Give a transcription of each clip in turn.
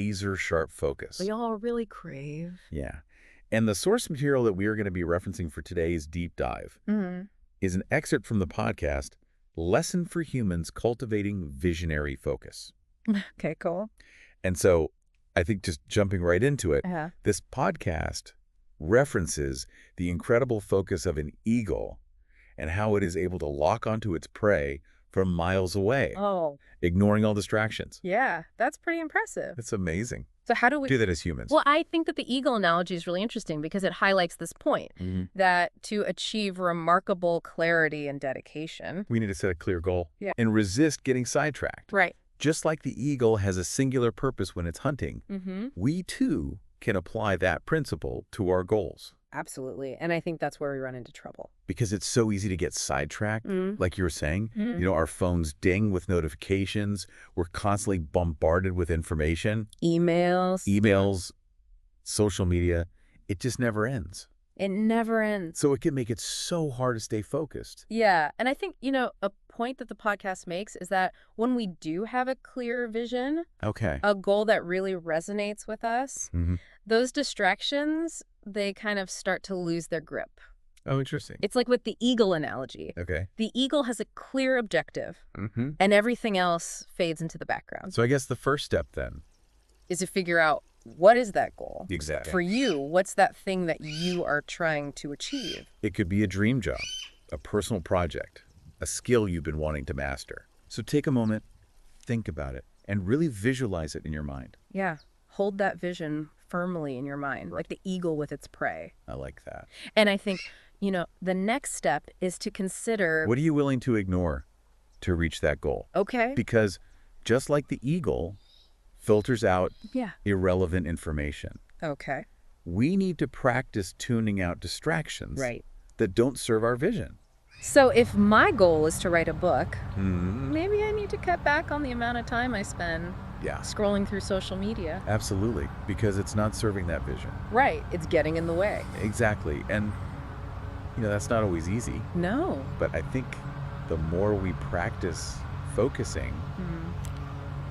laser sharp focus. We all really crave. Yeah. And the source material that we are going to be referencing for today's deep dive is an excerpt from the podcast, Lesson for Humans Cultivating Visionary Focus. Okay, cool. And so I think just jumping right into it, Uh-huh. this podcast references the incredible focus of an eagle and how it is able to lock onto its prey from miles away, Oh, ignoring all distractions. yeah, that's pretty impressive. That's amazing. So how do we Do that as humans. Well, I think that the eagle analogy is really interesting because it highlights this point that to achieve remarkable clarity and dedication. We need to set a clear goal Yeah. and resist getting sidetracked. Right. Just like the eagle has a singular purpose when it's hunting, we too can apply that principle to our goals. Absolutely. And I think that's where we run into trouble. Because it's so easy to get sidetracked, like you were saying. You know, our phones ding with notifications. We're constantly bombarded with information. Emails. Social media. It just never ends. It never ends. So it can make it so hard to stay focused. Yeah. And I think, a point that the podcast makes is that when we do have a clear vision, Okay. a goal that really resonates with us, those distractions, they kind of start to lose their grip. Oh, interesting. It's like with the eagle analogy. Okay. The eagle has a clear objective, and everything else fades into the background. So I guess the first step then. Is to figure out, what is that goal? Exactly. For you, what's that thing that you are trying to achieve? It could be a dream job, a personal project, a skill you've been wanting to master. So take a moment, think about it, and really visualize it in your mind. Yeah. Hold that vision firmly in your mind, like the eagle with its prey. I like that. And I think, the next step is to consider... What are you willing to ignore to reach that goal? Okay. Because just like the eagle filters out Yeah. irrelevant information, Okay. we need to practice tuning out distractions Right. that don't serve our vision. So if my goal is to write a book, maybe I need to cut back on the amount of time I spend Yeah, scrolling through social media. absolutely, because it's not serving that vision. Right. It's getting in the way. Exactly. And, that's not always easy, No. but I think the more we practice focusing,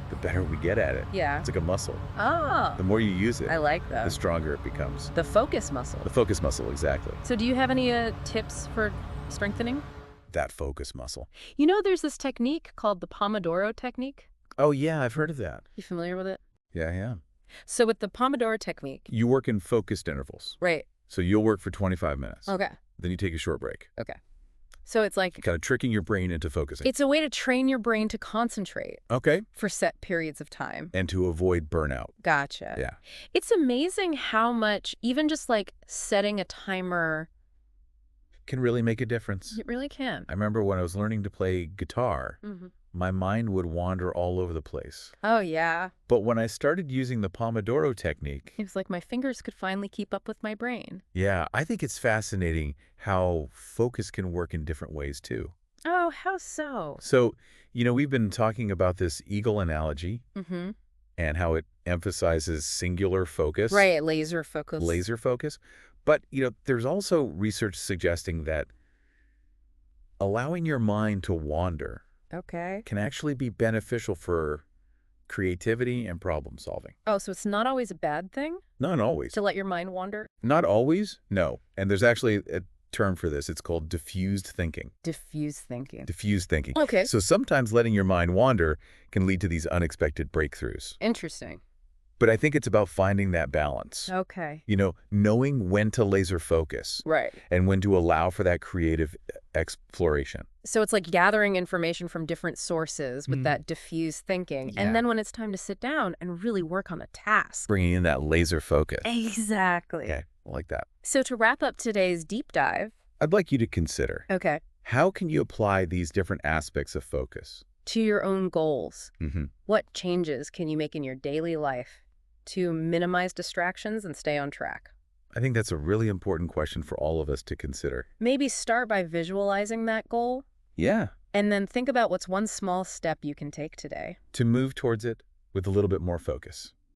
the better we get at it. Yeah. It's like a muscle. Oh, The more you use it, I like the that. stronger it becomes. The focus muscle. The focus muscle, exactly. So do you have any tips for strengthening? That focus muscle. There's this technique called the Pomodoro technique. Oh, yeah, I've heard of that. You familiar with it? Yeah. So with the Pomodoro technique, You work in focused intervals. right. So you'll work for 25 minutes. Okay. Then you take a short break. Okay. So it's like, Kind of tricking your brain into focusing. it's a way to train your brain to concentrate Okay. for set periods of time. And to avoid burnout. Gotcha. Yeah. It's amazing how much, even just like setting a timer, Can really make a difference. it really can. I remember when I was learning to play guitar, my mind would wander all over the place. Oh, yeah. But when I started using the Pomodoro technique, It was like my fingers could finally keep up with my brain. yeah, I think it's fascinating how focus can work in different ways too. Oh, how so? So, we've been talking about this eagle analogy Mm-hmm. and how it emphasizes singular focus. Right, laser focus. Laser focus. But, there's also research suggesting that allowing your mind to wander Okay. can actually be beneficial for creativity and problem solving. Oh, so it's not always a bad thing Not always. to let your mind wander? Not always, no. And there's actually a term for this. It's called diffused thinking. Diffuse thinking. Diffused thinking. Okay. So sometimes letting your mind wander can lead to these unexpected breakthroughs. Interesting. But I think it's about finding that balance. Okay. Knowing when to laser focus Right. and when to allow for that creative exploration. So it's like gathering information from different sources with that diffuse thinking. Yeah. And then when it's time to sit down and really work on a task. Bringing in that laser focus. Exactly. Okay, I like that. So to wrap up today's deep dive. I'd like you to consider, Okay. how can you apply these different aspects of focus? To your own goals. Mm-hmm. What changes can you make in your daily life to minimize distractions and stay on track? I think that's a really important question for all of us to consider. Maybe start by visualizing that goal, Yeah, and then think about what's one small step you can take today. to move towards it with a little bit more focus.